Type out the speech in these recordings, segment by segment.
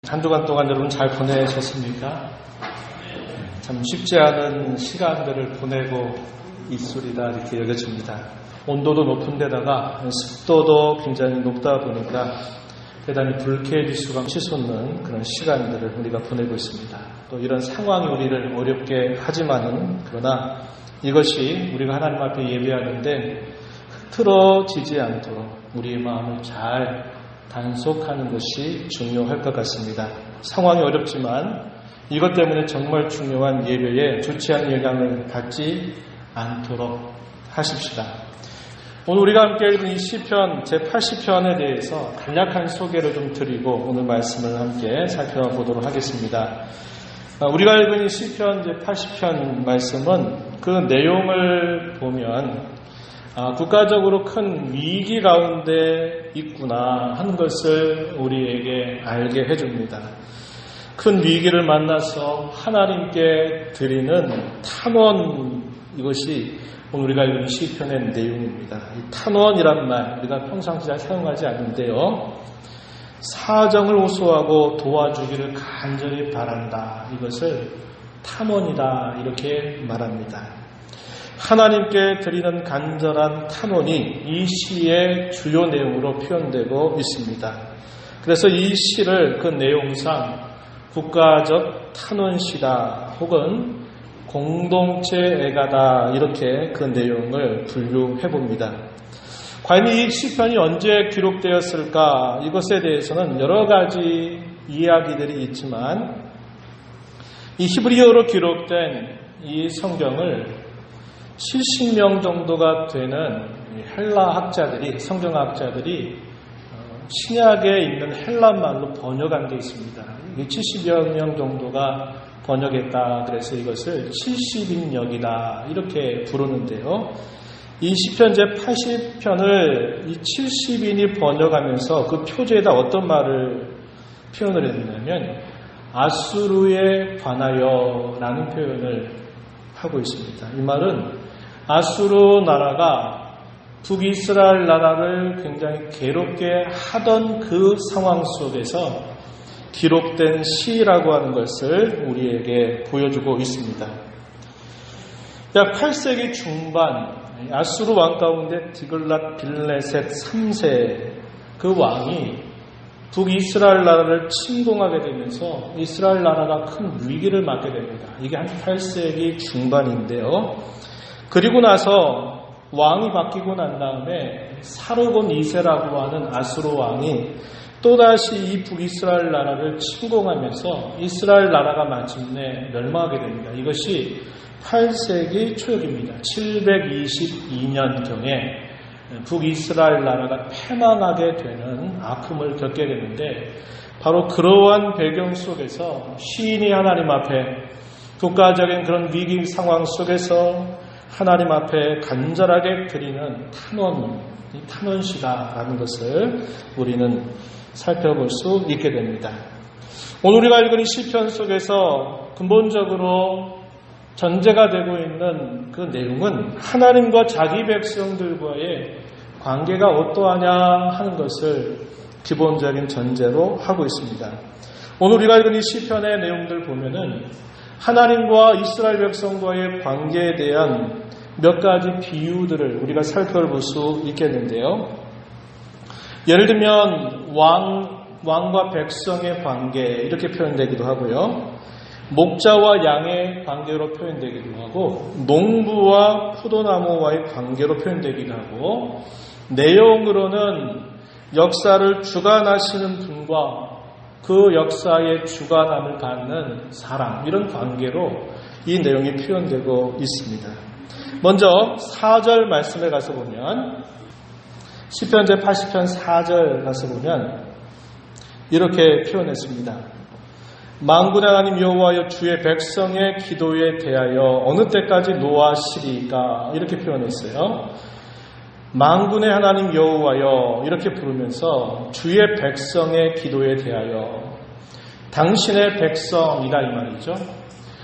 한 주간 동안 여러분 잘 보내셨습니까? 참 쉽지 않은 시간들을 보내고 있으리라 이렇게 여겨집니다. 온도도 높은 데다가 습도도 굉장히 높다 보니까 대단히 불쾌지수가 치솟는 그런 시간들을 우리가 보내고 있습니다. 또 이런 상황이 우리를 어렵게 하지만은 그러나 이것이 우리가 하나님 앞에 예배하는데 흐트러지지 않도록 우리의 마음을 잘 단속하는 것이 중요할 것 같습니다. 상황이 어렵지만 이것 때문에 정말 중요한 예배에 좋지 않은 영향을 받지 않도록 하십시다. 오늘 우리가 함께 읽은 이 시편 제80편에 대해서 간략한 소개를 좀 드리고 오늘 말씀을 함께 살펴보도록 하겠습니다. 우리가 읽은 이 시편 제80편 말씀은 그 내용을 보면 국가적으로 큰 위기 가운데 있구나 하는 것을 우리에게 알게 해줍니다. 큰 위기를 만나서 하나님께 드리는 탄원, 이것이 오늘 우리가 읽은 시편의 내용입니다. 이 탄원이란 말 우리가 평상시 잘 사용하지 않는데요. 사정을 호소하고 도와주기를 간절히 바란다. 이것을 탄원이다 이렇게 말합니다. 하나님께 드리는 간절한 탄원이 이 시의 주요 내용으로 표현되고 있습니다. 그래서 이 시를 그 내용상 국가적 탄원시다 혹은 공동체 애가다 이렇게 그 내용을 분류해 봅니다. 과연 이 시편이 언제 기록되었을까? 이것에 대해서는 여러 가지 이야기들이 있지만 이 히브리어로 기록된 이 성경을 70명 정도가 되는 헬라 학자들이, 성경학자들이 신약에 있는 헬라말로 번역한 게 있습니다. 70여 명 정도가 번역했다. 그래서 이것을 70인역이다 이렇게 부르는데요. 이 시편 제80편을 이 70인이 번역하면서 그 표제에다 어떤 말을 표현을 했냐면 아수르에 관하여 라는 표현을 하고 있습니다. 이 말은 아수르 나라가 북이스라엘 나라를 굉장히 괴롭게 하던 그 상황 속에서 기록된 시라고 하는 것을 우리에게 보여주고 있습니다. 약 8세기 중반 아수르 왕 가운데 디글랏 빌레셋 3세 그 왕이 북이스라엘 나라를 침공하게 되면서 이스라엘 나라가 큰 위기를 맞게 됩니다. 이게 한 8세기 중반인데요. 그리고 나서 왕이 바뀌고 난 다음에 사르곤 2세라고 하는 아수르 왕이 또다시 이 북이스라엘 나라를 침공하면서 이스라엘 나라가 마침내 멸망하게 됩니다. 이것이 8세기 초역입니다. 722년경에 북이스라엘 나라가 패망하게 되는 아픔을 겪게 되는데 바로 그러한 배경 속에서 시인이 하나님 앞에 국가적인 그런 위기 상황 속에서 하나님 앞에 간절하게 드리는 탄원, 이 탄원시다라는 것을 우리는 살펴볼 수 있게 됩니다. 오늘 우리가 읽은 이 시편 속에서 근본적으로 전제가 되고 있는 그 내용은 하나님과 자기 백성들과의 관계가 어떠하냐 하는 것을 기본적인 전제로 하고 있습니다. 오늘 우리가 읽은 이 시편의 내용들 보면은 하나님과 이스라엘 백성과의 관계에 대한 몇 가지 비유들을 우리가 살펴볼 수 있겠는데요. 예를 들면 왕과 백성의 관계 이렇게 표현되기도 하고요. 목자와 양의 관계로 표현되기도 하고 농부와 포도나무와의 관계로 표현되기도 하고 내용으로는 역사를 주관하시는 분과 그 역사의 주관함을 갖는 사람 이런 관계로 이 내용이 표현되고 있습니다. 먼저 4절 말씀에 가서 보면 시편 제80편 4절 가서 보면 이렇게 표현했습니다. 만군의 하나님 여호와여 주의 백성의 기도에 대하여 어느 때까지 노하시리까 이렇게 표현했어요. 만군의 하나님 여호와여 이렇게 부르면서 주의 백성의 기도에 대하여 당신의 백성이다 이 말이죠.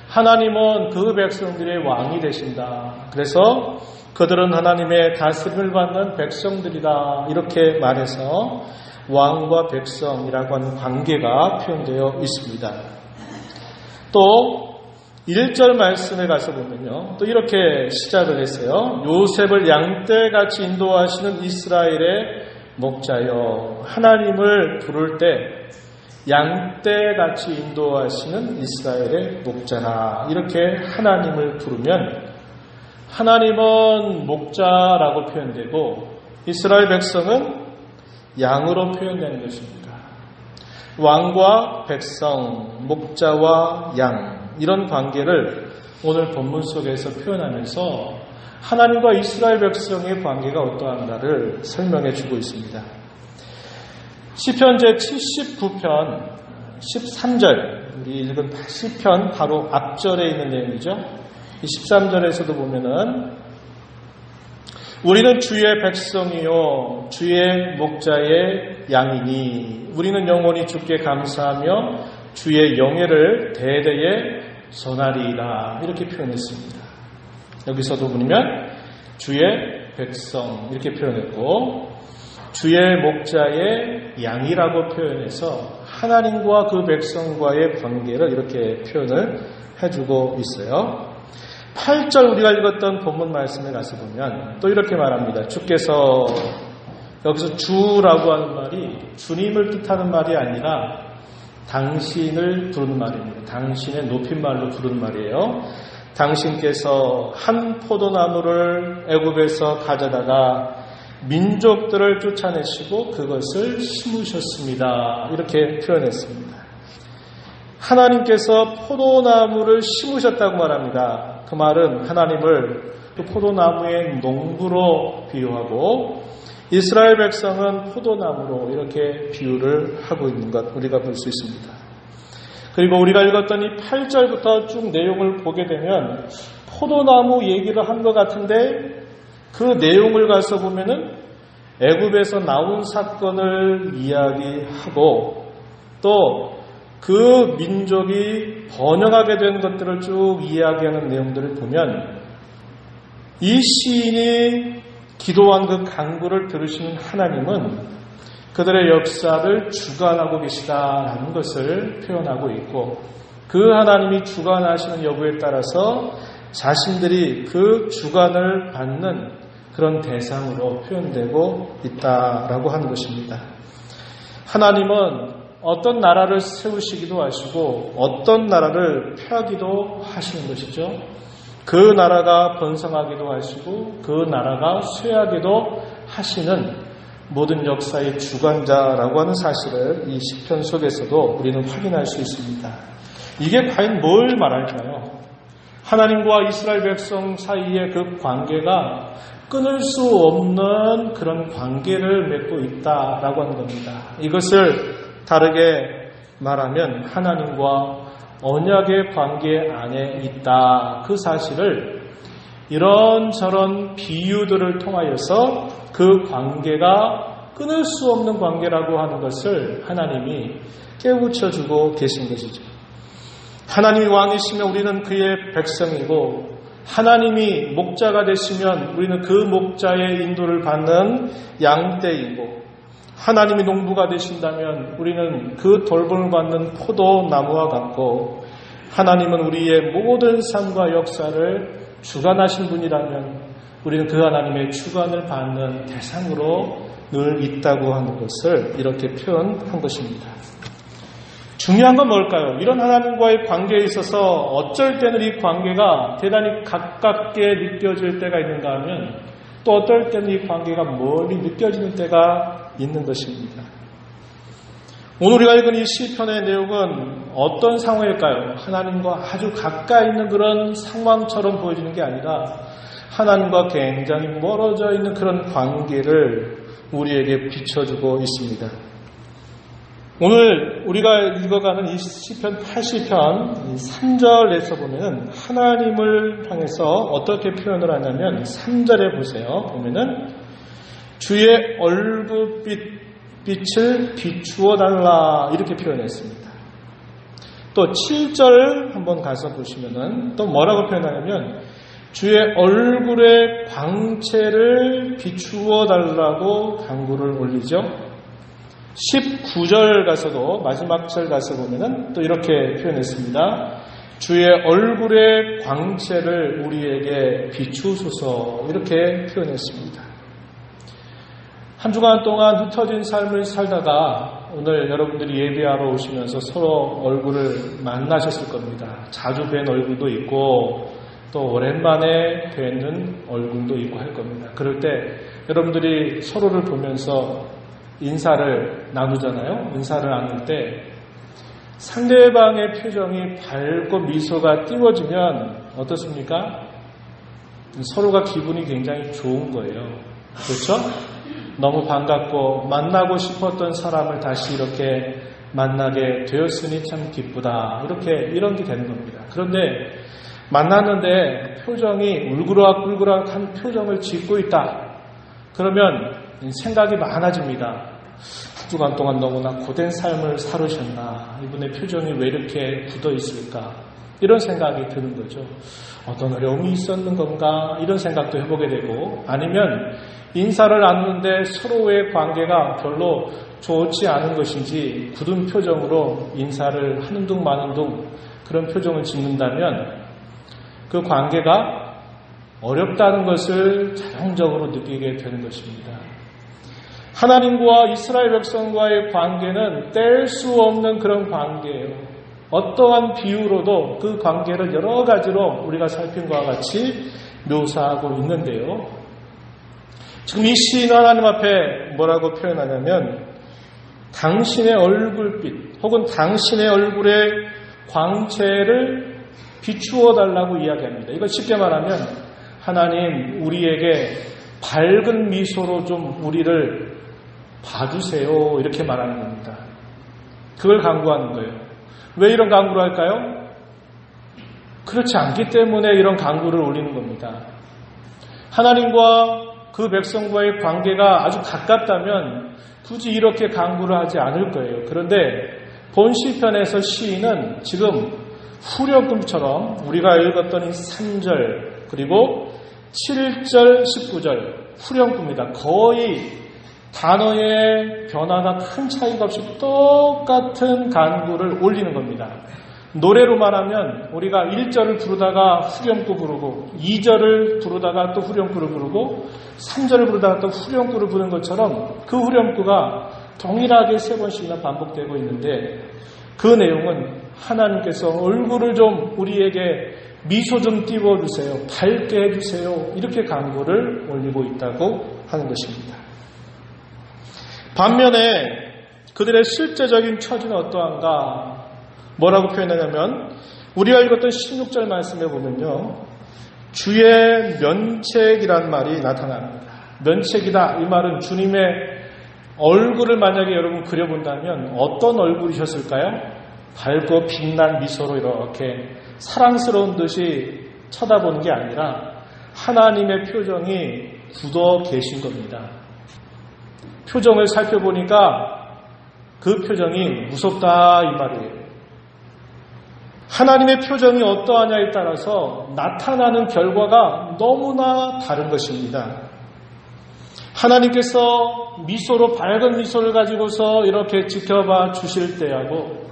하나님은 그 백성들의 왕이 되신다. 그래서 그들은 하나님의 다스림을 받는 백성들이다 이렇게 말해서 왕과 백성이라고 하는 관계가 표현되어 있습니다. 또 1절 말씀에 가서 보면요, 또 이렇게 시작을 했어요. 요셉을 양떼같이 인도하시는 이스라엘의 목자여. 하나님을 부를 때 양떼같이 인도하시는 이스라엘의 목자라. 이렇게 하나님을 부르면 하나님은 목자라고 표현되고 이스라엘 백성은 양으로 표현되는 것입니다. 왕과 백성, 목자와 양, 이런 관계를 오늘 본문 속에서 표현하면서 하나님과 이스라엘 백성의 관계가 어떠한가를 설명해 주고 있습니다. 시편 제79편 13절, 우리 읽은 80편 바로 앞절에 있는 내용이죠. 이 13절에서도 보면은 우리는 주의 백성이요 주의 목자의 양이니 우리는 영원히 주께 감사하며 주의 영예를 대대에 전하리이다. 이렇게 표현했습니다. 여기서도 보면 주의 백성 이렇게 표현했고 주의 목자의 양이라고 표현해서 하나님과 그 백성과의 관계를 이렇게 표현을 해주고 있어요. 8절 우리가 읽었던 본문 말씀에 가서 보면 또 이렇게 말합니다. 주께서, 여기서 주라고 하는 말이 주님을 뜻하는 말이 아니라 당신을 부르는 말입니다. 당신의 높임말로 부르는 말이에요. 당신께서 한 포도나무를 애굽에서 가져다가 민족들을 쫓아내시고 그것을 심으셨습니다. 이렇게 표현했습니다. 하나님께서 포도나무를 심으셨다고 말합니다. 그 말은 하나님을 그 포도나무의 농부로 비유하고 이스라엘 백성은 포도나무로 이렇게 비유를 하고 있는 것 우리가 볼 수 있습니다. 그리고 우리가 읽었던 이 8절부터 쭉 내용을 보게 되면 포도나무 얘기를 한 것 같은데 그 내용을 가서 보면은 애굽에서 나온 사건을 이야기하고 또 그 민족이 번영하게 된 것들을 쭉 이야기하는 내용들을 보면 이 시인이 기도한 그 간구를 들으시는 하나님은 그들의 역사를 주관하고 계시다라는 것을 표현하고 있고 그 하나님이 주관하시는 여부에 따라서 자신들이 그 주관을 받는 그런 대상으로 표현되고 있다라고 하는 것입니다. 하나님은 어떤 나라를 세우시기도 하시고 어떤 나라를 펴기도 하시는 것이죠. 그 나라가 번성하기도 하시고 그 나라가 쇠하기도 하시는 모든 역사의 주관자라고 하는 사실을 이 시편 속에서도 우리는 확인할 수 있습니다. 이게 과연 뭘 말할까요? 하나님과 이스라엘 백성 사이의 그 관계가 끊을 수 없는 그런 관계를 맺고 있다라고 하는 겁니다. 이것을 다르게 말하면 하나님과 언약의 관계 안에 있다. 그 사실을 이런저런 비유들을 통하여서 그 관계가 끊을 수 없는 관계라고 하는 것을 하나님이 깨우쳐주고 계신 것이죠. 하나님이 왕이시면 우리는 그의 백성이고 하나님이 목자가 되시면 우리는 그 목자의 인도를 받는 양떼이고 하나님이 농부가 되신다면 우리는 그 돌봄을 받는 포도나무와 같고 하나님은 우리의 모든 삶과 역사를 주관하신 분이라면 우리는 그 하나님의 주관을 받는 대상으로 늘 있다고 하는 것을 이렇게 표현한 것입니다. 중요한 건 뭘까요? 이런 하나님과의 관계에 있어서 어쩔 때는 이 관계가 대단히 가깝게 느껴질 때가 있는가 하면 또 어떨 때는 이 관계가 멀리 느껴지는 때가 있는 것입니다. 오늘 우리가 읽은 이 시편의 내용은 어떤 상황일까요? 하나님과 아주 가까이 있는 그런 상황처럼 보여지는 게 아니라 하나님과 굉장히 멀어져 있는 그런 관계를 우리에게 비춰주고 있습니다. 오늘 우리가 읽어가는 이 시편 80편 3절에서 보면은 하나님을 향해서 어떻게 표현을 하냐면 3절에 보세요. 보면은 주의 얼굴빛을 비추어 달라 이렇게 표현했습니다. 또 7절 한번 가서 보시면은 또 뭐라고 표현하냐면 주의 얼굴의 광채를 비추어 달라고 간구를 올리죠. 19절 가서도 마지막 절 가서 보면은 또 이렇게 표현했습니다. 주의 얼굴의 광채를 우리에게 비추소서 이렇게 표현했습니다. 한 주간 동안 흩어진 삶을 살다가 오늘 여러분들이 예배하러 오시면서 서로 얼굴을 만나셨을 겁니다. 자주 뵌 얼굴도 있고 또 오랜만에 뵙는 얼굴도 있고 할 겁니다. 그럴 때 여러분들이 서로를 보면서 인사를 나누잖아요. 인사를 나눌 때 상대방의 표정이 밝고 미소가 띄워지면 어떻습니까? 서로가 기분이 굉장히 좋은 거예요. 그렇죠? 너무 반갑고 만나고 싶었던 사람을 다시 이렇게 만나게 되었으니 참 기쁘다. 이런 게 되는 겁니다. 그런데 만났는데 표정이 울그락울그락한 표정을 짓고 있다. 그러면 생각이 많아집니다. 한 주간 동안 너무나 고된 삶을 살으셨나? 이분의 표정이 왜 이렇게 굳어 있을까? 이런 생각이 드는 거죠. 어떤 어려움이 있었는 건가? 이런 생각도 해보게 되고, 아니면 인사를 나누는데 서로의 관계가 별로 좋지 않은 것인지 굳은 표정으로 인사를 하는 둥 마는 둥 그런 표정을 짓는다면 그 관계가 어렵다는 것을 자동적으로 느끼게 되는 것입니다. 하나님과 이스라엘 백성과의 관계는 뗄 수 없는 그런 관계예요. 어떠한 비유로도 그 관계를 여러 가지로 우리가 살핀 것과 같이 묘사하고 있는데요. 지금 이 시인 하나님 앞에 뭐라고 표현하냐면 당신의 얼굴빛 혹은 당신의 얼굴의 광채를 비추어 달라고 이야기합니다. 이걸 쉽게 말하면 하나님 우리에게 밝은 미소로 좀 우리를 봐주세요 이렇게 말하는 겁니다. 그걸 강구하는 거예요. 왜 이런 강구를 할까요? 그렇지 않기 때문에 이런 강구를 올리는 겁니다. 하나님과 그 백성과의 관계가 아주 가깝다면 굳이 이렇게 강구를 하지 않을 거예요. 그런데 본 시편에서 시인은 지금 후렴금처럼 우리가 읽었던 이 3절 그리고 7절, 19절 후렴구입니다. 거의 단어의 변화가 큰 차이가 없이 똑같은 간구를 올리는 겁니다. 노래로 말하면 우리가 1절을 부르다가 후렴구 부르고 2절을 부르다가 또 후렴구를 부르고 3절을 부르다가 또 후렴구를 부르는 것처럼 그 후렴구가 동일하게 3번씩이나 반복되고 있는데 그 내용은 하나님께서 얼굴을 좀 우리에게 미소 좀 띄워주세요. 밝게 해주세요. 이렇게 간구를 올리고 있다고 하는 것입니다. 반면에 그들의 실제적인 처지는 어떠한가? 뭐라고 표현하냐면 우리가 읽었던 16절 말씀에 보면요. 주의 면책이란 말이 나타납니다. 면책이다. 이 말은 주님의 얼굴을 만약에 여러분 그려본다면 어떤 얼굴이셨을까요? 밝고 빛난 미소로 이렇게 사랑스러운 듯이 쳐다보는 게 아니라 하나님의 표정이 굳어 계신 겁니다. 표정을 살펴보니까 그 표정이 무섭다 이 말이에요. 하나님의 표정이 어떠하냐에 따라서 나타나는 결과가 너무나 다른 것입니다. 하나님께서 미소로 밝은 미소를 가지고서 이렇게 지켜봐 주실 때하고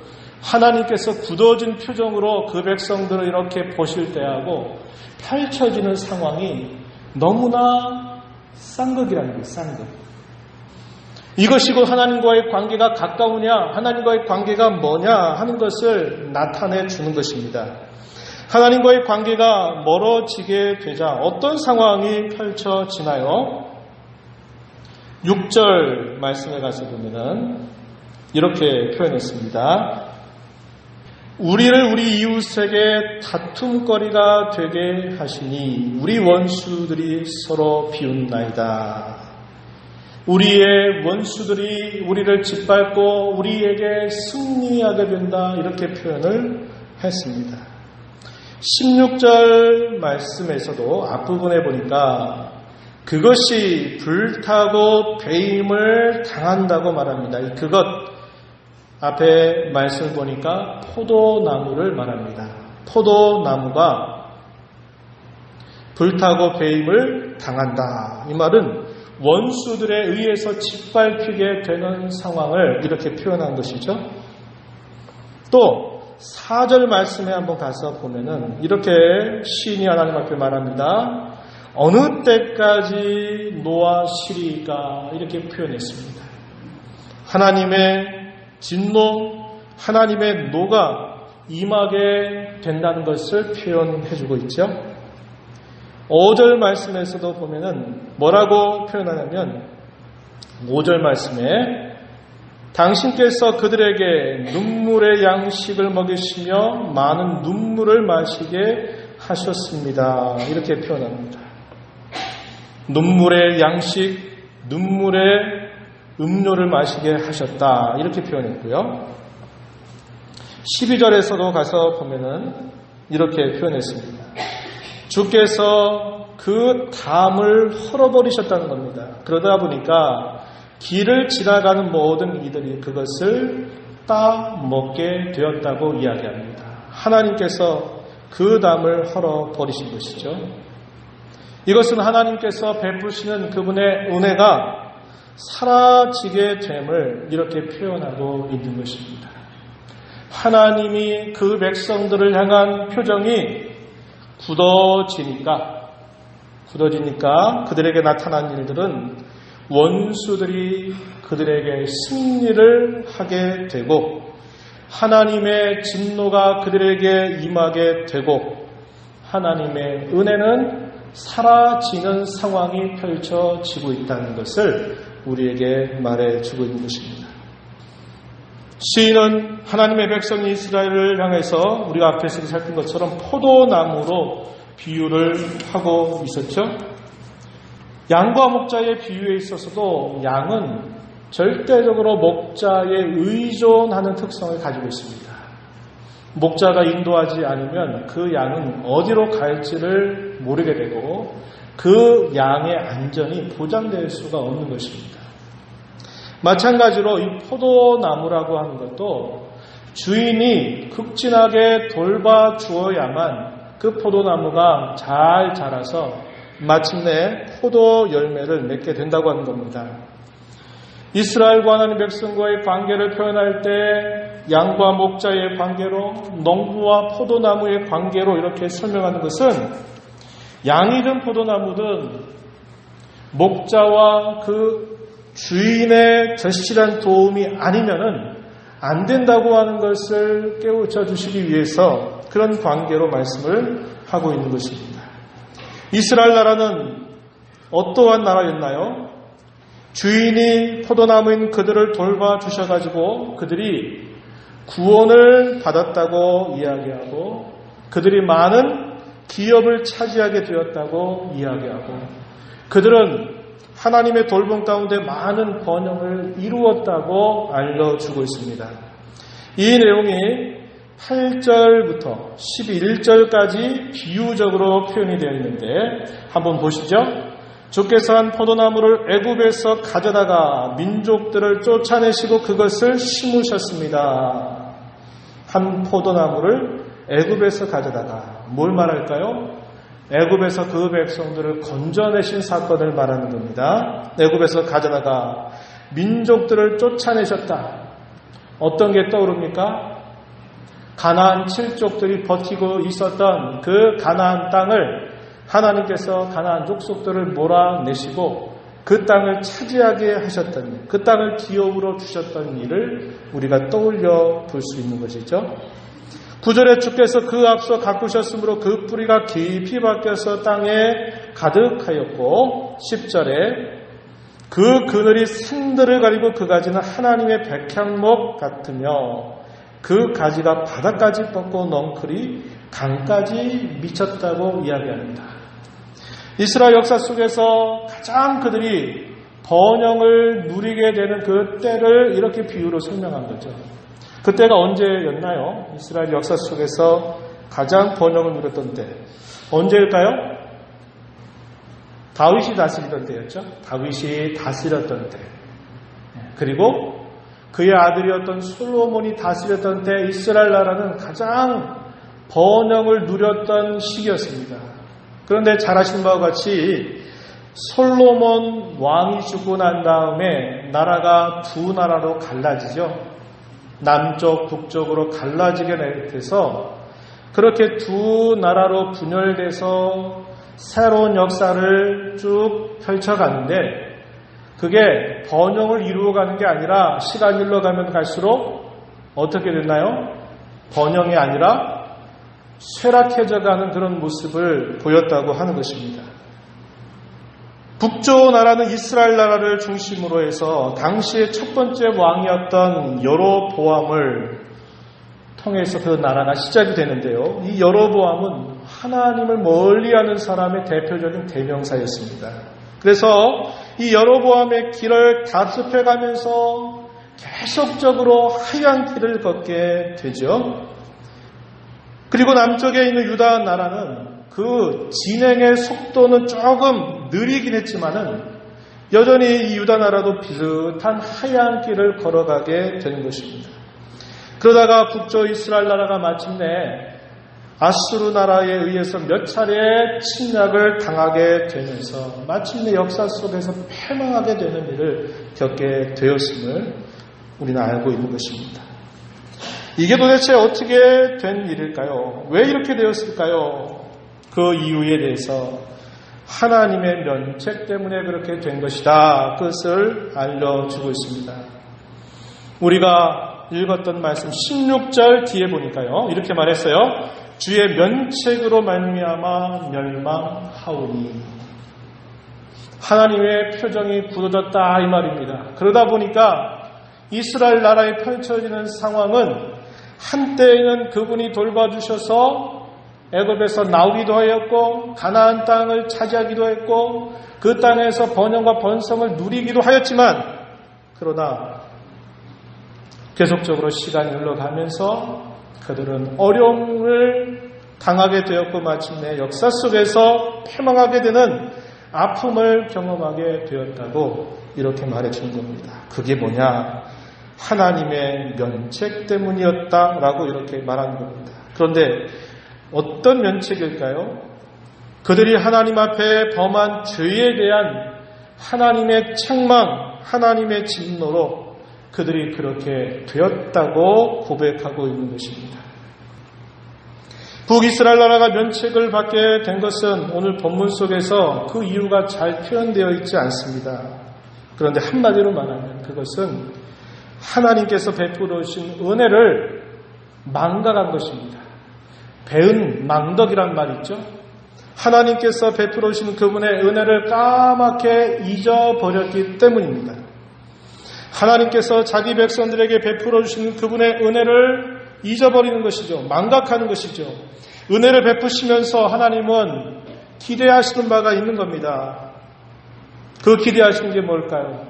하나님께서 굳어진 표정으로 그 백성들을 이렇게 보실 때하고 펼쳐지는 상황이 너무나 쌍극이라는 거예요. 쌍극. 이것이 곧 하나님과의 관계가 가까우냐 하나님과의 관계가 뭐냐 하는 것을 나타내 주는 것입니다. 하나님과의 관계가 멀어지게 되자 어떤 상황이 펼쳐지나요? 6절 말씀에 가서 보면은 이렇게 표현했습니다. 우리를 우리 이웃에게 다툼거리가 되게 하시니 우리 원수들이 서로 비웃나이다. 우리의 원수들이 우리를 짓밟고 우리에게 승리하게 된다. 이렇게 표현을 했습니다. 16절 말씀에서도 앞부분에 보니까 그것이 불타고 배임을 당한다고 말합니다. 그것 앞에 말씀을 보니까 포도나무를 말합니다. 포도나무가 불타고 배임을 당한다. 이 말은 원수들에 의해서 짓밟히게 되는 상황을 이렇게 표현한 것이죠. 또 4절 말씀에 한번 가서 보면은 이렇게 시인이 하나님 앞에 말합니다. 어느 때까지 노하시리까 이렇게 표현했습니다. 하나님의 진노, 하나님의 노가 임하게 된다는 것을 표현해주고 있죠. 5절 말씀에서도 보면은 뭐라고 표현하냐면 5절 말씀에 당신께서 그들에게 눈물의 양식을 먹이시며 많은 눈물을 마시게 하셨습니다. 이렇게 표현합니다. 눈물의 양식, 눈물의 음료를 마시게 하셨다. 이렇게 표현했고요. 12절에서도 가서 보면은 이렇게 표현했습니다. 주께서 그 담을 헐어버리셨다는 겁니다. 그러다 보니까 길을 지나가는 모든 이들이 그것을 따먹게 되었다고 이야기합니다. 하나님께서 그 담을 헐어버리신 것이죠. 이것은 하나님께서 베푸시는 그분의 은혜가 사라지게 됨을 이렇게 표현하고 있는 것입니다. 하나님이 그 백성들을 향한 표정이 굳어지니까 그들에게 나타난 일들은 원수들이 그들에게 승리를 하게 되고 하나님의 진노가 그들에게 임하게 되고 하나님의 은혜는 사라지는 상황이 펼쳐지고 있다는 것을 우리에게 말해주고 있는 것입니다. 시인은 하나님의 백성 이스라엘을 향해서 우리가 앞에서 살핀 것처럼 포도나무로 비유를 하고 있었죠. 양과 목자의 비유에 있어서도 양은 절대적으로 목자에 의존하는 특성을 가지고 있습니다. 목자가 인도하지 않으면 그 양은 어디로 갈지를 모르게 되고 그 양의 안전이 보장될 수가 없는 것입니다. 마찬가지로 이 포도나무라고 하는 것도 주인이 극진하게 돌봐주어야만 그 포도나무가 잘 자라서 마침내 포도 열매를 맺게 된다고 하는 겁니다. 이스라엘과 하나님 백성과의 관계를 표현할 때 양과 목자의 관계로 농부와 포도나무의 관계로 이렇게 설명하는 것은 양이든 포도나무든 목자와 그 주인의 절실한 도움이 아니면은 안 된다고 하는 것을 깨우쳐 주시기 위해서 그런 관계로 말씀을 하고 있는 것입니다. 이스라엘 나라는 어떠한 나라였나요? 주인이 포도나무인 그들을 돌봐주셔가지고 그들이 구원을 받았다고 이야기하고 그들이 많은 기업을 차지하게 되었다고 이야기하고 그들은 하나님의 돌봄 가운데 많은 번영을 이루었다고 알려주고 있습니다. 이 내용이 8절부터 11절까지 비유적으로 표현이 되어 있는데 한번 보시죠. 주께서 한 포도나무를 애굽에서 가져다가 민족들을 쫓아내시고 그것을 심으셨습니다. 한 포도나무를 애굽에서 가져다가 뭘 말할까요? 애굽에서 그 백성들을 건져내신 사건을 말하는 겁니다. 애굽에서 가져다가 민족들을 쫓아내셨다. 어떤 게 떠오릅니까? 가나안 7족들이 버티고 있었던 그 가나안 땅을 하나님께서 가나안 족속들을 몰아내시고 그 땅을 차지하게 하셨던 일, 그 땅을 기업으로 주셨던 일을 우리가 떠올려 볼 수 있는 것이죠. 9절에 주께서 그 앞서 가꾸셨으므로 그 뿌리가 깊이 박혀서 땅에 가득하였고 10절에 그 그늘이 산들을 가리고 그 가지는 하나님의 백향목 같으며 그 가지가 바닥까지 뻗고 넝클이 강까지 미쳤다고 이야기합니다. 이스라엘 역사 속에서 가장 그들이 번영을 누리게 되는 그 때를 이렇게 비유로 설명한 거죠. 그때가 언제였나요? 이스라엘 역사 속에서 가장 번영을 누렸던 때. 언제일까요? 다윗이 다스리던 때였죠. 다윗이 다스렸던 때. 그리고 그의 아들이었던 솔로몬이 다스렸던 때 이스라엘 나라는 가장 번영을 누렸던 시기였습니다. 그런데 잘 아시는 바와 같이 솔로몬 왕이 죽고 난 다음에 나라가 두 나라로 갈라지죠. 남쪽, 북쪽으로 갈라지게 돼서 그렇게 두 나라로 분열돼서 새로운 역사를 쭉 펼쳐가는데 그게 번영을 이루어가는 게 아니라 시간이 흘러가면 갈수록 어떻게 됐나요? 번영이 아니라 쇠락해져가는 그런 모습을 보였다고 하는 것입니다. 북쪽 나라는 이스라엘 나라를 중심으로 해서 당시의 첫 번째 왕이었던 여로보암을 통해서 그 나라가 시작이 되는데요. 이 여로보암은 하나님을 멀리하는 사람의 대표적인 대명사였습니다. 그래서 이 여로보암의 길을 답습해가면서 계속적으로 하얀 길을 걷게 되죠. 그리고 남쪽에 있는 유다 나라는 그 진행의 속도는 조금 느리긴 했지만은 여전히 이 유다 나라도 비슷한 하얀 길을 걸어가게 되는 것입니다. 그러다가 북쪽 이스라엘 나라가 마침내 아수르 나라에 의해서 몇 차례 침략을 당하게 되면서 마침내 역사 속에서 패망하게 되는 일을 겪게 되었음을 우리는 알고 있는 것입니다. 이게 도대체 어떻게 된 일일까요? 왜 이렇게 되었을까요? 그 이유에 대해서 하나님의 면책 때문에 그렇게 된 것이다. 그것을 알려주고 있습니다. 우리가 읽었던 말씀 16절 뒤에 보니까요. 이렇게 말했어요. 주의 면책으로 말미암아 멸망하오니. 하나님의 표정이 굳어졌다 이 말입니다. 그러다 보니까 이스라엘 나라에 펼쳐지는 상황은 한때에는 그분이 돌봐주셔서 애굽에서 나오기도 하였고 가나안 땅을 차지하기도 했고 그 땅에서 번영과 번성을 누리기도 하였지만 그러나 계속적으로 시간이 흘러가면서 그들은 어려움을 당하게 되었고 마침내 역사 속에서 패망하게 되는 아픔을 경험하게 되었다고 이렇게 말해주는 겁니다. 그게 뭐냐? 하나님의 면책 때문이었다라고 이렇게 말하는 겁니다. 그런데 어떤 면책일까요? 그들이 하나님 앞에 범한 죄에 대한 하나님의 책망, 하나님의 진노로 그들이 그렇게 되었다고 고백하고 있는 것입니다. 북이스라엘 나라가 면책을 받게 된 것은 오늘 본문 속에서 그 이유가 잘 표현되어 있지 않습니다. 그런데 한마디로 말하면 그것은 하나님께서 베풀어 주신 은혜를 망각한 것입니다. 배은 망덕이란 말 있죠. 하나님께서 베풀어 주신 그분의 은혜를 까맣게 잊어버렸기 때문입니다. 하나님께서 자기 백성들에게 베풀어 주신 그분의 은혜를 잊어버리는 것이죠. 망각하는 것이죠. 은혜를 베푸시면서 하나님은 기대하시는 바가 있는 겁니다. 그 기대하시는 게 뭘까요?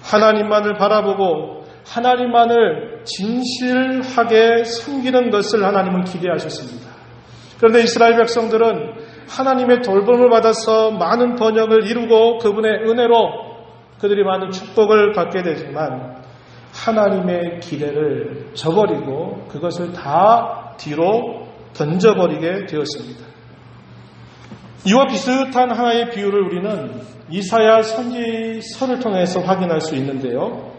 하나님만을 바라보고 하나님만을 진실하게 섬기는 것을 하나님은 기대하셨습니다. 그런데 이스라엘 백성들은 하나님의 돌봄을 받아서 많은 번영을 이루고 그분의 은혜로 그들이 많은 축복을 받게 되지만 하나님의 기대를 저버리고 그것을 다 뒤로 던져버리게 되었습니다. 이와 비슷한 하나의 비유를 우리는 이사야 선지서를 통해서 확인할 수 있는데요.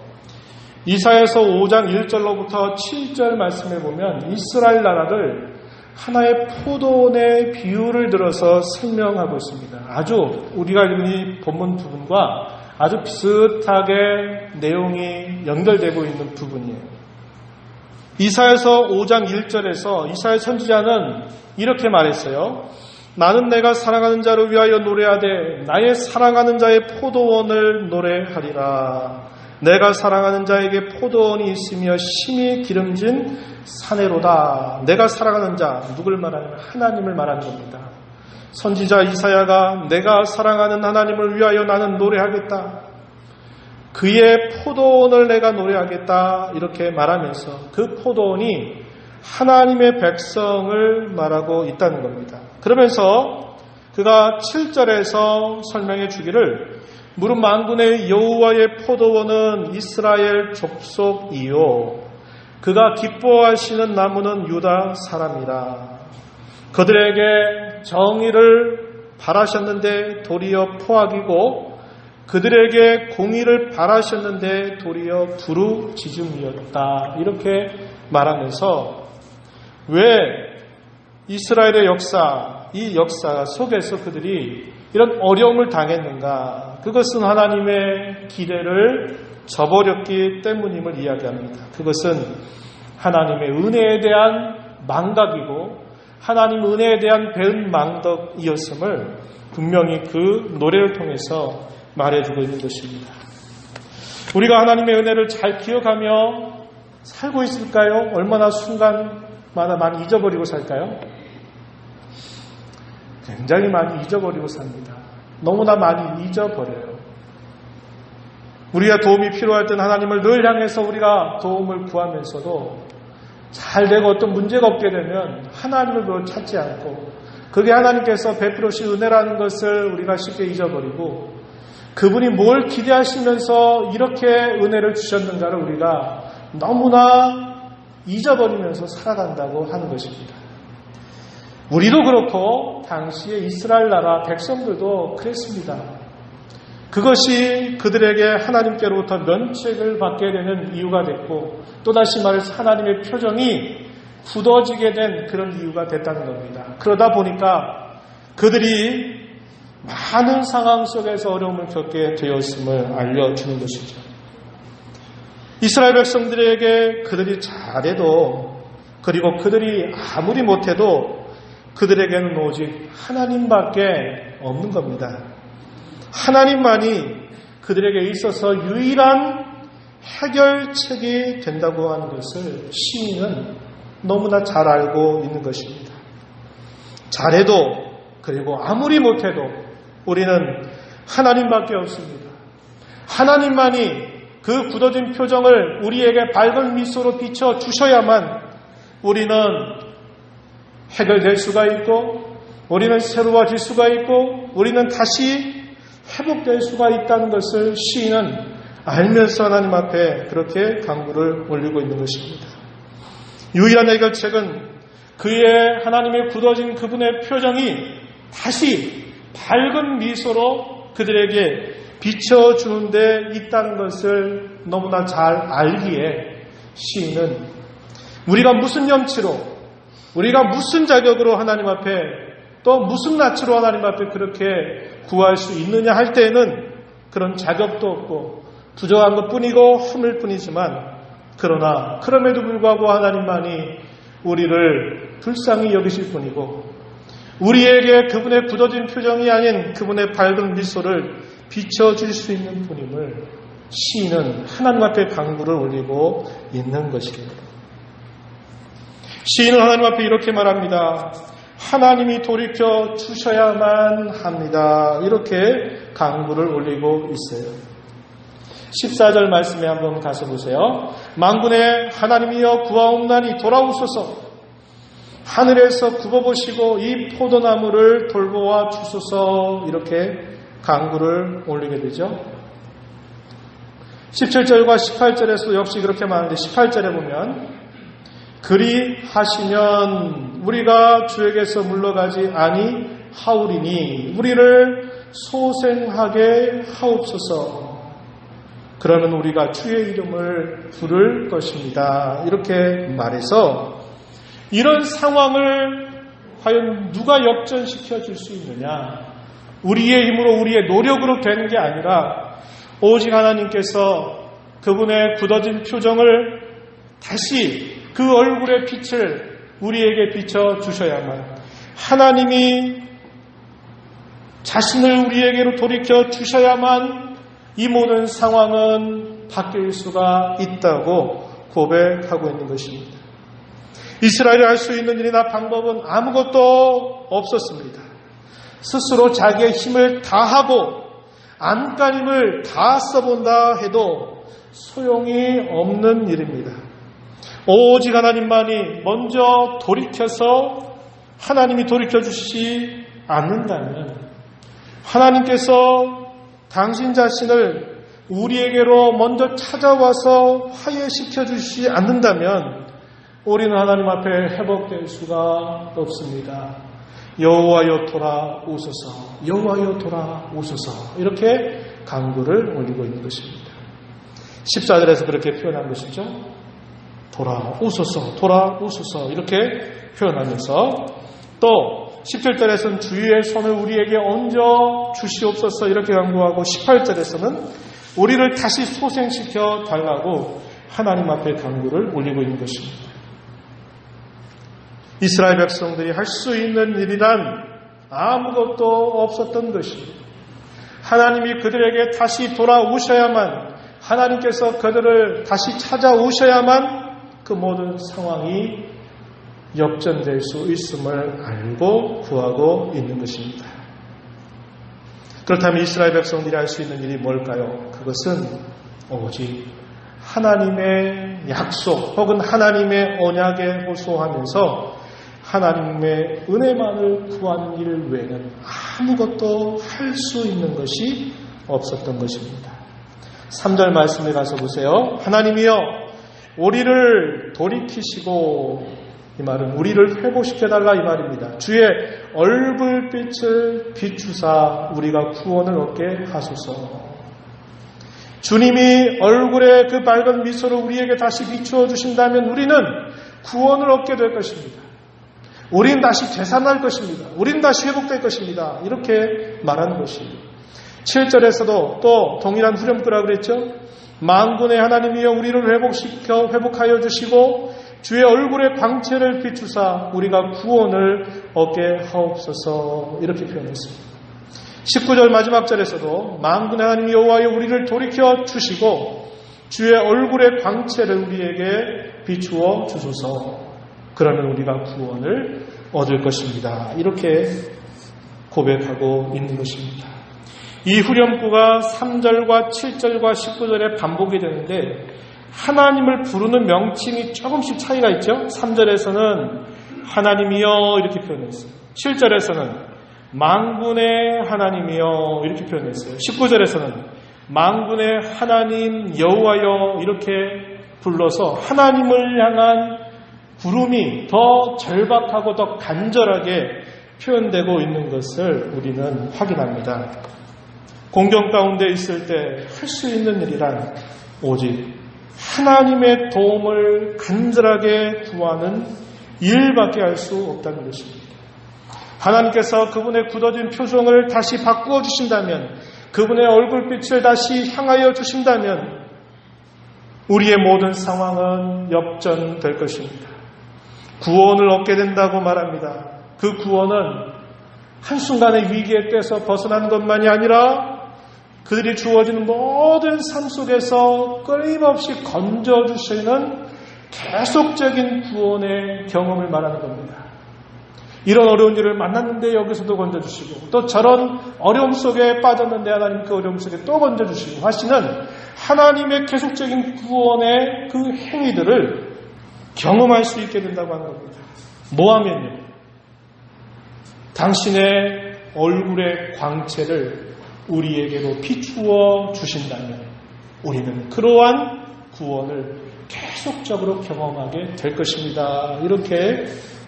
이사야서 5장 1절로부터 7절 말씀에 보면 이스라엘 나라를 하나의 포도원의 비유를 들어서 설명하고 있습니다. 아주 우리가 읽은 이 본문 부분과 아주 비슷하게 내용이 연결되고 있는 부분이에요. 이사야서 5장 1절에서 이사야 선지자는 이렇게 말했어요. 나는 내가 사랑하는 자를 위하여 노래하되 나의 사랑하는 자의 포도원을 노래하리라. 내가 사랑하는 자에게 포도원이 있으며 심히 기름진 사내로다. 내가 사랑하는 자, 누굴 말하냐면 하나님을 말하는 겁니다. 선지자 이사야가 내가 사랑하는 하나님을 위하여 나는 노래하겠다. 그의 포도원을 내가 노래하겠다. 이렇게 말하면서 그 포도원이 하나님의 백성을 말하고 있다는 겁니다. 그러면서 그가 7절에서 설명해 주기를 무릇 만군의 여호와의 포도원은 이스라엘 족속이요 그가 기뻐하시는 나무는 유다 사람이라. 그들에게 정의를 바라셨는데 도리어 포악이고 그들에게 공의를 바라셨는데 도리어 부르짖음이었다. 이렇게 말하면서 왜 이스라엘의 역사, 이 역사 속에서 그들이 이런 어려움을 당했는가? 그것은 하나님의 기대를 저버렸기 때문임을 이야기합니다. 그것은 하나님의 은혜에 대한 망각이고 하나님 은혜에 대한 배은망덕이었음을 분명히 그 노래를 통해서 말해주고 있는 것입니다. 우리가 하나님의 은혜를 잘 기억하며 살고 있을까요? 얼마나 순간마다 많이 잊어버리고 살까요? 굉장히 많이 잊어버리고 삽니다. 너무나 많이 잊어버려요. 우리가 도움이 필요할 땐 하나님을 늘 향해서 우리가 도움을 구하면서도 잘 되고 어떤 문제가 없게 되면 하나님을 찾지 않고 그게 하나님께서 베풀으신 은혜라는 것을 우리가 쉽게 잊어버리고 그분이 뭘 기대하시면서 이렇게 은혜를 주셨는가를 우리가 너무나 잊어버리면서 살아간다고 하는 것입니다. 우리도 그렇고 당시에 이스라엘 나라 백성들도 그랬습니다. 그것이 그들에게 하나님께로부터 면책을 받게 되는 이유가 됐고 또다시 말해서 하나님의 표정이 굳어지게 된 그런 이유가 됐다는 겁니다. 그러다 보니까 그들이 많은 상황 속에서 어려움을 겪게 되었음을 알려주는 것이죠. 이스라엘 백성들에게 그들이 잘해도 그리고 그들이 아무리 못해도 그들에게는 오직 하나님밖에 없는 겁니다. 하나님만이 그들에게 있어서 유일한 해결책이 된다고 하는 것을 시인은 너무나 잘 알고 있는 것입니다. 잘해도 그리고 아무리 못해도 우리는 하나님밖에 없습니다. 하나님만이 그 굳어진 표정을 우리에게 밝은 미소로 비춰 주셔야만 우리는 해결될 수가 있고 우리는 새로워질 수가 있고 우리는 다시 회복될 수가 있다는 것을 시인은 알면서 하나님 앞에 그렇게 간구를 올리고 있는 것입니다. 유일한 해결책은 그의 하나님의 굳어진 그분의 표정이 다시 밝은 미소로 그들에게 비춰주는 데 있다는 것을 너무나 잘 알기에 시인은 우리가 무슨 염치로 우리가 무슨 자격으로 하나님 앞에 또 무슨 낯으로 하나님 앞에 그렇게 구할 수 있느냐 할 때에는 그런 자격도 없고 부족한 것뿐이고 흠일 뿐이지만 그러나 그럼에도 불구하고 하나님만이 우리를 불쌍히 여기실 뿐이고 우리에게 그분의 굳어진 표정이 아닌 그분의 밝은 미소를 비춰줄 수 있는 분임을 시인은 하나님 앞에 간구를 올리고 있는 것입니다. 시인은 하나님 앞에 이렇게 말합니다. 하나님이 돌이켜 주셔야만 합니다. 이렇게 간구를 올리고 있어요. 14절 말씀에 한번 가서 보세요. 만군의 하나님이여 구하옵나니 돌아오소서. 하늘에서 굽어보시고 이 포도나무를 돌보아 주소서. 이렇게 간구를 올리게 되죠. 17절과 18절에서 역시 그렇게 말하는데 18절에 보면 그리 하시면 우리가 주에게서 물러가지 아니하오리니 우리를 소생하게 하옵소서. 그러면 우리가 주의 이름을 부를 것입니다. 이렇게 말해서 이런 상황을 과연 누가 역전시켜 줄 수 있느냐? 우리의 힘으로 우리의 노력으로 되는 게 아니라 오직 하나님께서 그분의 굳어진 표정을 다시 그 얼굴의 빛을 우리에게 비춰 주셔야만 하나님이 자신을 우리에게로 돌이켜 주셔야만 이 모든 상황은 바뀔 수가 있다고 고백하고 있는 것입니다. 이스라엘이 할 수 있는 일이나 방법은 아무것도 없었습니다. 스스로 자기의 힘을 다하고 안간힘을 다 써본다 해도 소용이 없는 일입니다. 오직 하나님만이 먼저 돌이켜서 하나님이 돌이켜주시지 않는다면 하나님께서 당신 자신을 우리에게로 먼저 찾아와서 화해시켜 주시지 않는다면 우리는 하나님 앞에 회복될 수가 없습니다. 여호와여 돌아오소서, 여호와여 돌아오소서, 이렇게 간구를 올리고 있는 것입니다. 14절에서 그렇게 표현한 것이죠. 돌아오소서, 돌아오소서, 이렇게 표현하면서 또 17절에서는 주의 손을 우리에게 얹어 주시옵소서, 이렇게 간구하고 18절에서는 우리를 다시 소생시켜 달라고 하나님 앞에 간구를 올리고 있는 것입니다. 이스라엘 백성들이 할 수 있는 일이란 아무것도 없었던 것입니다. 하나님이 그들에게 다시 돌아오셔야만, 하나님께서 그들을 다시 찾아오셔야만 그 모든 상황이 역전될 수 있음을 알고 구하고 있는 것입니다. 그렇다면 이스라엘 백성들이 할 수 있는 일이 뭘까요? 그것은 오직 하나님의 약속 혹은 하나님의 언약에 호소하면서 하나님의 은혜만을 구하는 일 외에는 아무것도 할 수 있는 것이 없었던 것입니다. 3절 말씀에 가서 보세요. 하나님이여 우리를 돌이키시고, 이 말은 우리를 회복시켜달라 이 말입니다. 주의 얼굴빛을 비추사 우리가 구원을 얻게 하소서. 주님이 얼굴에 그 밝은 미소를 우리에게 다시 비추어 주신다면 우리는 구원을 얻게 될 것입니다. 우린 다시 되살아날 것입니다. 우린 다시 회복될 것입니다. 이렇게 말하는 것이에요. 7절에서도 또 동일한 후렴구라 그랬죠. 만군의 하나님이여 우리를 회복하여 주시고 주의 얼굴의 광채를 비추사 우리가 구원을 얻게 하옵소서, 이렇게 표현했습니다. 19절 마지막 절에서도 만군의 하나님 여호와여 우리를 돌이켜 주시고 주의 얼굴의 광채를 우리에게 비추어 주소서, 그러면 우리가 구원을 얻을 것입니다, 이렇게 고백하고 있는 것입니다. 이 후렴구가 3절과 7절과 19절에 반복이 되는데 하나님을 부르는 명칭이 조금씩 차이가 있죠. 3절에서는 하나님이여 이렇게 표현했어요. 7절에서는 만군의 하나님이여 이렇게 표현했어요. 19절에서는 만군의 하나님 여호와여 이렇게 불러서 하나님을 향한 부름이 더 절박하고 더 간절하게 표현되고 있는 것을 우리는 확인합니다. 공경 가운데 있을 때 할 수 있는 일이란 오직 하나님의 도움을 간절하게 구하는 일밖에 할 수 없다는 것입니다. 하나님께서 그분의 굳어진 표정을 다시 바꾸어 주신다면, 그분의 얼굴빛을 다시 향하여 주신다면 우리의 모든 상황은 역전될 것입니다. 구원을 얻게 된다고 말합니다. 그 구원은 한순간의 위기에 떼서 벗어나는 것만이 아니라 그들이 주어지는 모든 삶 속에서 끊임없이 건져주시는 계속적인 구원의 경험을 말하는 겁니다. 이런 어려운 일을 만났는데 여기서도 건져주시고, 또 저런 어려움 속에 빠졌는데 하나님 그 어려움 속에 또 건져주시고 하시는 하나님의 계속적인 구원의 그 행위들을 경험할 수 있게 된다고 하는 겁니다. 뭐하면요? 당신의 얼굴의 광채를 우리에게로 비추어 주신다면 우리는 그러한 구원을 계속적으로 경험하게 될 것입니다. 이렇게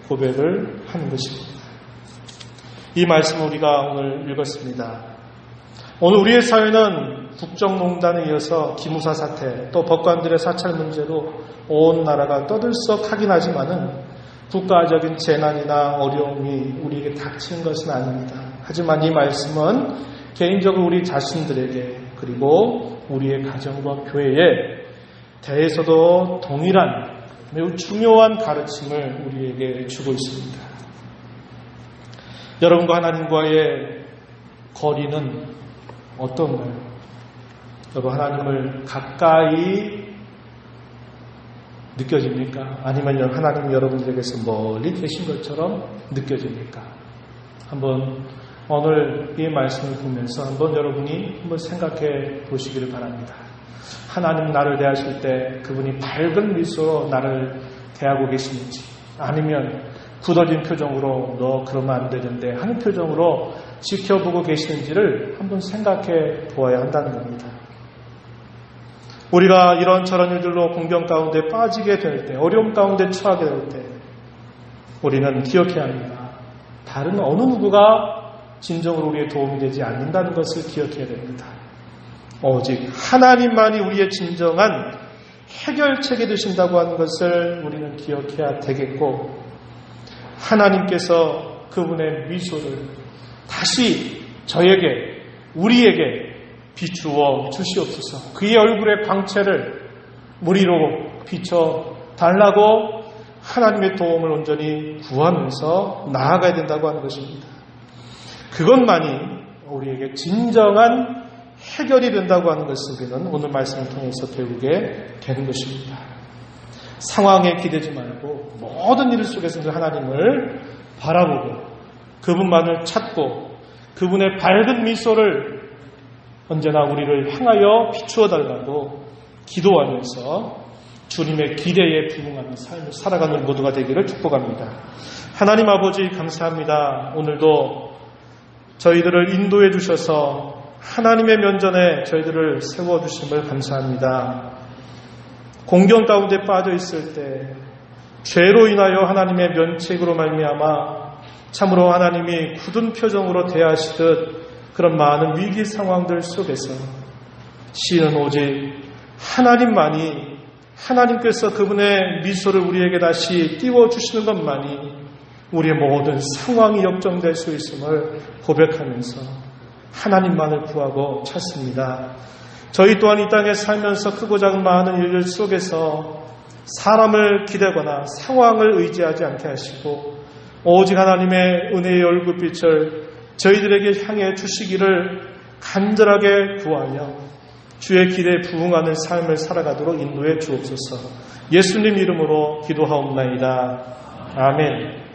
고백을 하는 것입니다. 이 말씀을 우리가 오늘 읽었습니다. 오늘 우리의 사회는 국정농단에 이어서 기무사 사태, 또 법관들의 사찰 문제로 온 나라가 떠들썩하긴 하지만은 국가적인 재난이나 어려움이 우리에게 닥치는 것은 아닙니다. 하지만 이 말씀은 개인적으로 우리 자신들에게, 그리고 우리의 가정과 교회에 대해서도 동일한 매우 중요한 가르침을 우리에게 주고 있습니다. 여러분과 하나님과의 거리는 어떤가요? 여러분, 하나님을 가까이 느껴집니까? 아니면 하나님 여러분들에게서 멀리 계신 것처럼 느껴집니까? 한번 오늘 이 말씀을 보면서 한번 여러분이 한번 생각해 보시기를 바랍니다. 하나님 나를 대하실 때 그분이 밝은 미소로 나를 대하고 계시는지, 아니면 굳어진 표정으로 너 그러면 안 되는데 하는 표정으로 지켜보고 계시는지를 한번 생각해 보아야 한다는 겁니다. 우리가 이런저런 일들로 공경 가운데 빠지게 될 때, 어려움 가운데 처하게 될 때 우리는 기억해야 합니다. 다른 어느 누구가 진정으로 우리의 도움이 되지 않는다는 것을 기억해야 됩니다. 오직 하나님만이 우리의 진정한 해결책이 되신다고 하는 것을 우리는 기억해야 되겠고, 하나님께서 그분의 미소를 다시 저에게, 우리에게 비추어 주시옵소서. 그의 얼굴의 광채를 우리로 비춰 달라고 하나님의 도움을 온전히 구하면서 나아가야 된다고 하는 것입니다. 그것만이 우리에게 진정한 해결이 된다고 하는 것을 우리는 오늘 말씀을 통해서 배우게 되는 것입니다. 상황에 기대지 말고 모든 일 속에서 하나님을 바라보고 그분만을 찾고 그분의 밝은 미소를 언제나 우리를 향하여 비추어 달라고 기도하면서 주님의 기대에 부응하는 삶을 살아가는 모두가 되기를 축복합니다. 하나님 아버지 감사합니다. 오늘도 저희들을 인도해 주셔서 하나님의 면전에 저희들을 세워주심을 감사합니다. 공경 가운데 빠져 있을 때 죄로 인하여 하나님의 면책으로 말미암아 참으로 하나님이 굳은 표정으로 대하시듯 그런 많은 위기 상황들 속에서 시인은 오직 하나님만이, 하나님께서 그분의 미소를 우리에게 다시 띄워주시는 것만이 우리의 모든 상황이 역정될 수 있음을 고백하면서 하나님만을 구하고 찾습니다. 저희 또한 이 땅에 살면서 크고 작은 많은 일들 속에서 사람을 기대거나 상황을 의지하지 않게 하시고 오직 하나님의 은혜의 얼굴빛을 저희들에게 향해 주시기를 간절하게 구하며 주의 기대에 부응하는 삶을 살아가도록 인도해 주옵소서. 예수님 이름으로 기도하옵나이다. 아멘.